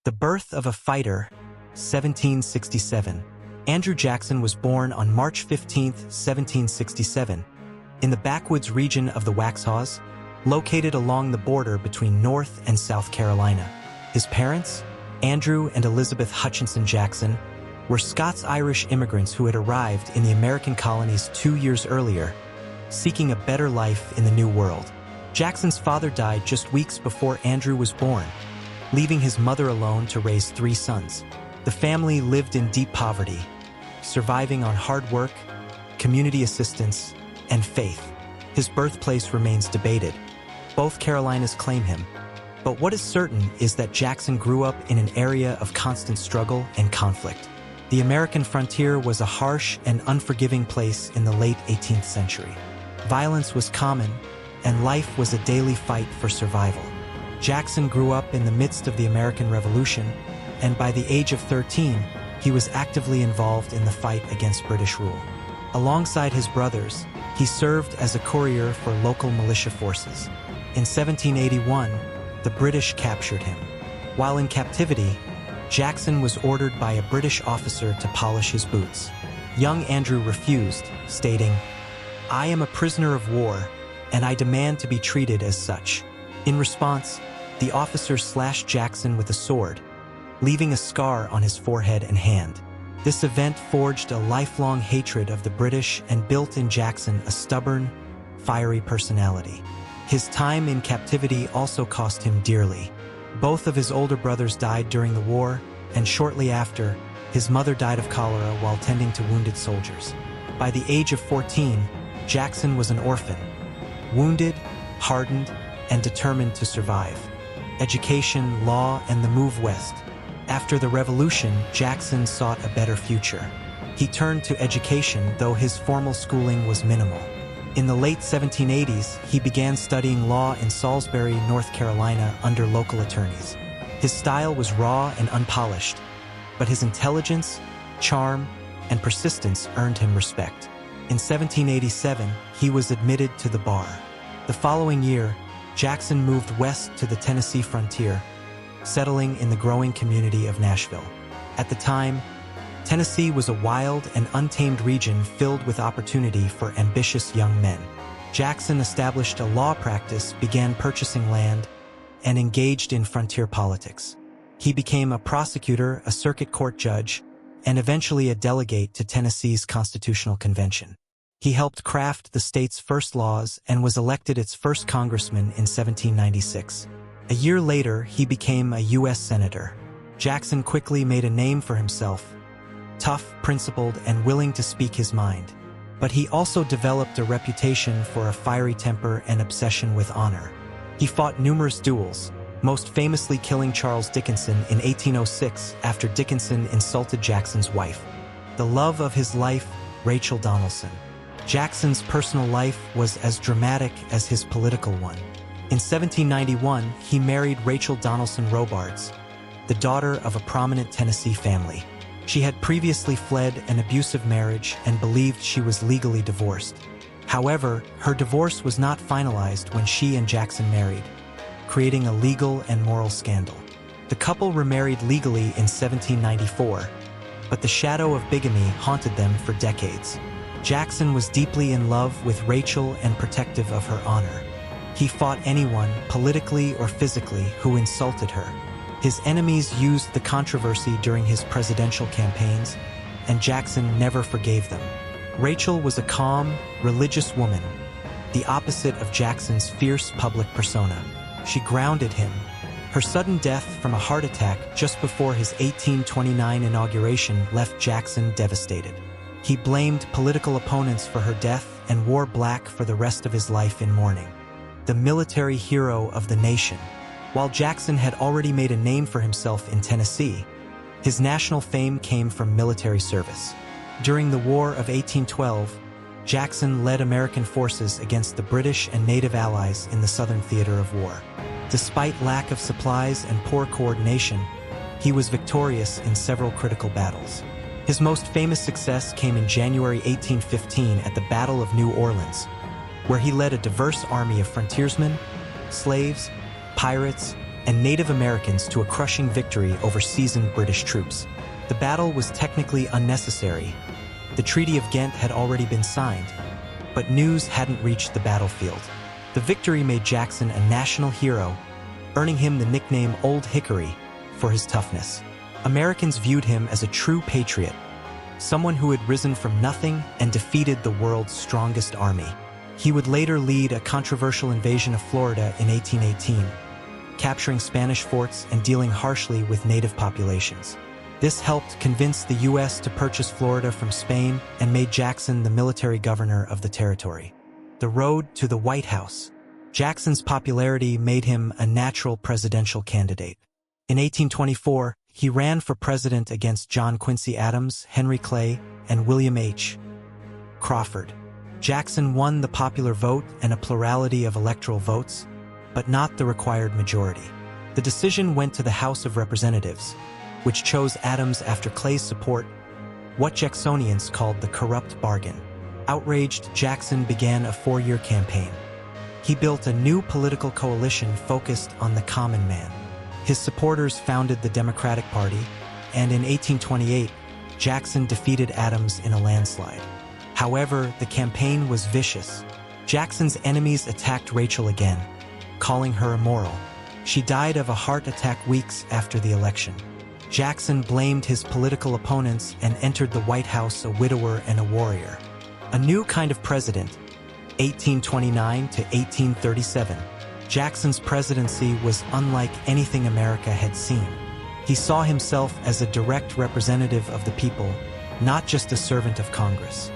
The birth of a fighter, 1767. Andrew Jackson was born on March 15, 1767, in the backwoods region of the Waxhaws, located along the border between North and South Carolina. His parents, Andrew and Elizabeth Hutchinson Jackson, were Scots-Irish immigrants who had arrived in the American colonies 2 years earlier, seeking a better life in the New World. Jackson's father died just weeks before Andrew was born, leaving his mother alone to raise 3 sons. The family lived in deep poverty, surviving on hard work, community assistance, and faith. His birthplace remains debated. Both Carolinas claim him, but what is certain is that Jackson grew up in an area of constant struggle and conflict. The American frontier was a harsh and unforgiving place in the late 18th century. Violence was common, and life was a daily fight for survival. Jackson grew up in the midst of the American Revolution, and by the age of 13, he was actively involved in the fight against British rule. Alongside his brothers, he served as a courier for local militia forces. In 1781, the British captured him. While in captivity, Jackson was ordered by a British officer to polish his boots. Young Andrew refused, stating, "I am a prisoner of war, and I demand to be treated as such." In response, the officer slashed Jackson with a sword, leaving a scar on his forehead and hand. This event forged a lifelong hatred of the British and built in Jackson a stubborn, fiery personality. His time in captivity also cost him dearly. Both of his older brothers died during the war, and shortly after, his mother died of cholera while tending to wounded soldiers. By the age of 14, Jackson was an orphan, wounded, hardened, and determined to survive. Education, law, and the move west. After the Revolution, Jackson sought a better future. He turned to education, though his formal schooling was minimal. In the late 1780s, he began studying law in Salisbury, North Carolina, under local attorneys. His style was raw and unpolished, but his intelligence, charm, and persistence earned him respect. In 1787, he was admitted to the bar. The following year, Jackson moved west to the Tennessee frontier, settling in the growing community of Nashville. At the time, Tennessee was a wild and untamed region filled with opportunity for ambitious young men. Jackson established a law practice, began purchasing land, and engaged in frontier politics. He became a prosecutor, a circuit court judge, and eventually a delegate to Tennessee's Constitutional Convention. He helped craft the state's first laws and was elected its first congressman in 1796. A year later, he became a U.S. Senator. Jackson quickly made a name for himself, tough, principled, and willing to speak his mind. But he also developed a reputation for a fiery temper and obsession with honor. He fought numerous duels, most famously killing Charles Dickinson in 1806 after Dickinson insulted Jackson's wife, the love of his life, Rachel Donaldson. Jackson's personal life was as dramatic as his political one. In 1791, he married Rachel Donaldson Robards, the daughter of a prominent Tennessee family. She had previously fled an abusive marriage and believed she was legally divorced. However, her divorce was not finalized when she and Jackson married, creating a legal and moral scandal. The couple remarried legally in 1794, but the shadow of bigamy haunted them for decades. Jackson was deeply in love with Rachel and protective of her honor. He fought anyone, politically or physically, who insulted her. His enemies used the controversy during his presidential campaigns, and Jackson never forgave them. Rachel was a calm, religious woman, the opposite of Jackson's fierce public persona. She grounded him. Her sudden death from a heart attack just before his 1829 inauguration left Jackson devastated. He blamed political opponents for her death and wore black for the rest of his life in mourning. The military hero of the nation. While Jackson had already made a name for himself in Tennessee, his national fame came from military service. During the War of 1812, Jackson led American forces against the British and native allies in the Southern Theater of War. Despite lack of supplies and poor coordination, he was victorious in several critical battles. His most famous success came in January 1815 at the Battle of New Orleans, where he led a diverse army of frontiersmen, slaves, pirates, and Native Americans to a crushing victory over seasoned British troops. The battle was technically unnecessary. The Treaty of Ghent had already been signed, but news hadn't reached the battlefield. The victory made Jackson a national hero, earning him the nickname Old Hickory for his toughness. Americans viewed him as a true patriot, someone who had risen from nothing and defeated the world's strongest army. He would later lead a controversial invasion of Florida in 1818, capturing Spanish forts and dealing harshly with native populations. This helped convince the U.S. to purchase Florida from Spain and made Jackson the military governor of the territory. The road to the White House. Jackson's popularity made him a natural presidential candidate. In 1824, he ran for president against John Quincy Adams, Henry Clay, and William H. Crawford. Jackson won the popular vote and a plurality of electoral votes, but not the required majority. The decision went to the House of Representatives, which chose Adams after Clay's support, what Jacksonians called the corrupt bargain. Outraged, Jackson began a 4-year campaign. He built a new political coalition focused on the common man. His supporters founded the Democratic Party, and in 1828, Jackson defeated Adams in a landslide. However, the campaign was vicious. Jackson's enemies attacked Rachel again, calling her immoral. She died of a heart attack weeks after the election. Jackson blamed his political opponents and entered the White House a widower and a warrior. A new kind of president, 1829 to 1837. Jackson's presidency was unlike anything America had seen. He saw himself as a direct representative of the people, not just a servant of Congress.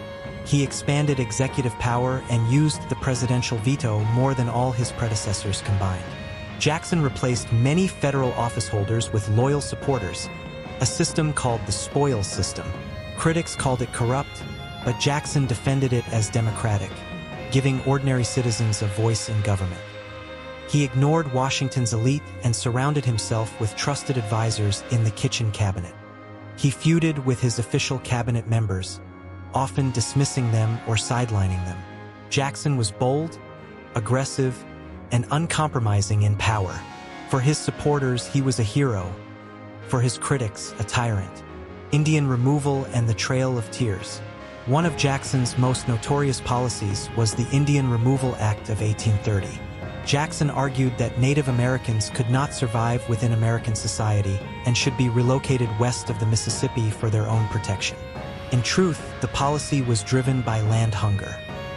He expanded executive power and used the presidential veto more than all his predecessors combined. Jackson replaced many federal office holders with loyal supporters, a system called the spoils system. Critics called it corrupt, but Jackson defended it as democratic, giving ordinary citizens a voice in government. He ignored Washington's elite and surrounded himself with trusted advisors in the kitchen cabinet. He feuded with his official cabinet members, often dismissing them or sidelining them. Jackson was bold, aggressive, and uncompromising in power. For his supporters, he was a hero. For his critics, a tyrant. Indian removal and the Trail of Tears. One of Jackson's most notorious policies was the Indian Removal Act of 1830. Jackson argued that Native Americans could not survive within American society and should be relocated west of the Mississippi for their own protection. In truth, the policy was driven by land hunger.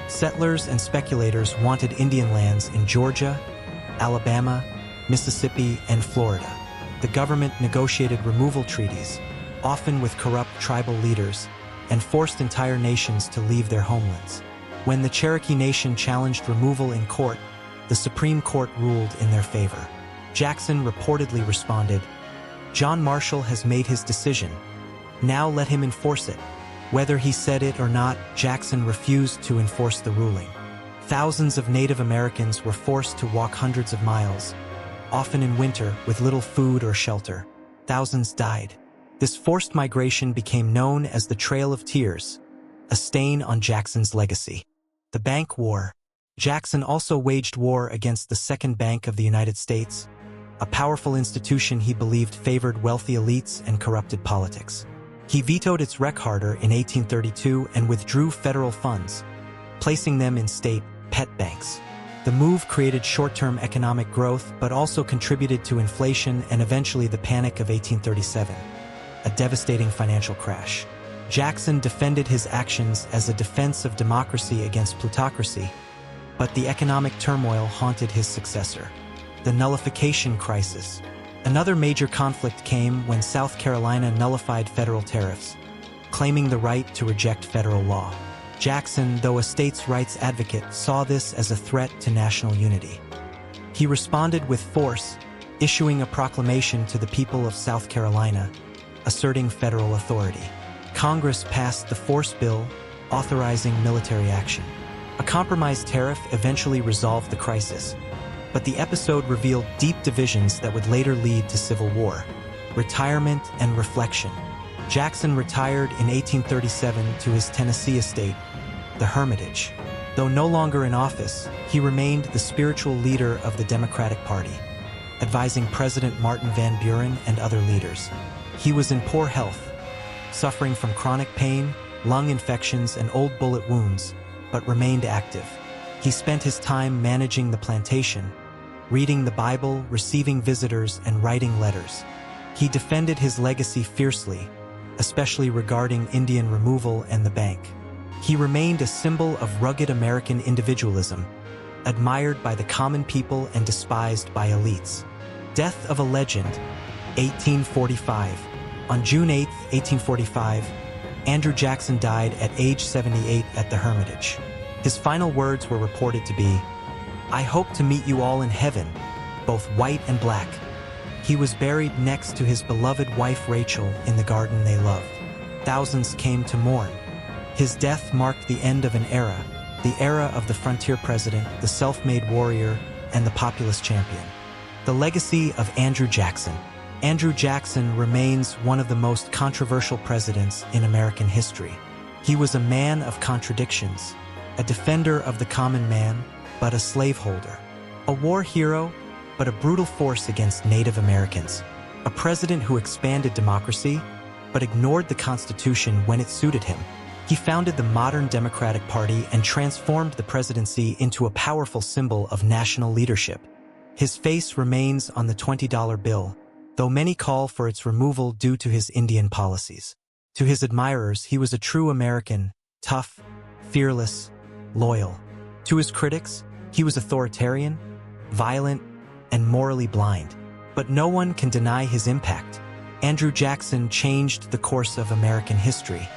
Settlers and speculators wanted Indian lands in Georgia, Alabama, Mississippi, and Florida. The government negotiated removal treaties, often with corrupt tribal leaders, and forced entire nations to leave their homelands. When the Cherokee Nation challenged removal in court, the Supreme Court ruled in their favor. Jackson reportedly responded, "John Marshall has made his decision. Now let him enforce it." Whether he said it or not, Jackson refused to enforce the ruling. Thousands of Native Americans were forced to walk hundreds of miles, often in winter with little food or shelter. Thousands died. This forced migration became known as the Trail of Tears, a stain on Jackson's legacy. The Bank War. Jackson also waged war against the Second Bank of the United States, a powerful institution he believed favored wealthy elites and corrupted politics. He vetoed its rec harder in 1832 and withdrew federal funds, placing them in state pet banks. The move created short-term economic growth but also contributed to inflation and eventually the Panic of 1837, a devastating financial crash. Jackson defended his actions as a defense of democracy against plutocracy, but the economic turmoil haunted his successor. The nullification crisis. Another major conflict came when South Carolina nullified federal tariffs, claiming the right to reject federal law. Jackson, though a states' rights advocate, saw this as a threat to national unity. He responded with force, issuing a proclamation to the people of South Carolina, asserting federal authority. Congress passed the Force Bill, authorizing military action. A compromise tariff eventually resolved the crisis, but the episode revealed deep divisions that would later lead to civil war. Retirement and reflection. Jackson retired in 1837 to his Tennessee estate, the Hermitage. Though no longer in office, he remained the spiritual leader of the Democratic Party. advising President Martin Van Buren and other leaders. He was in poor health, suffering from chronic pain, lung infections, and old bullet wounds, but remained active. He spent his time managing the plantation, reading the Bible, receiving visitors, and writing letters. He defended his legacy fiercely, especially regarding Indian removal and the bank. He remained a symbol of rugged American individualism, admired by the common people and despised by elites. Death of a legend, 1845. On June 8, 1845, Andrew Jackson died at age 78 at the Hermitage. His final words were reported to be, "I hope to meet you all in heaven, both white and black." He was buried next to his beloved wife Rachel in the garden they loved. Thousands came to mourn. His death marked the end of an era, the era of the frontier president, the self-made warrior, and the populist champion. The legacy of Andrew Jackson. Andrew Jackson remains one of the most controversial presidents in American history. He was a man of contradictions, a defender of the common man, but a slaveholder, a war hero, but a brutal force against Native Americans, a president who expanded democracy, but ignored the Constitution when it suited him. He founded the modern Democratic Party and transformed the presidency into a powerful symbol of national leadership. His face remains on the $20 bill, though many call for its removal due to his Indian policies. To his admirers, he was a true American, tough, fearless, loyal. To his critics, he was authoritarian, violent, and morally blind. But no one can deny his impact. Andrew Jackson changed the course of American history.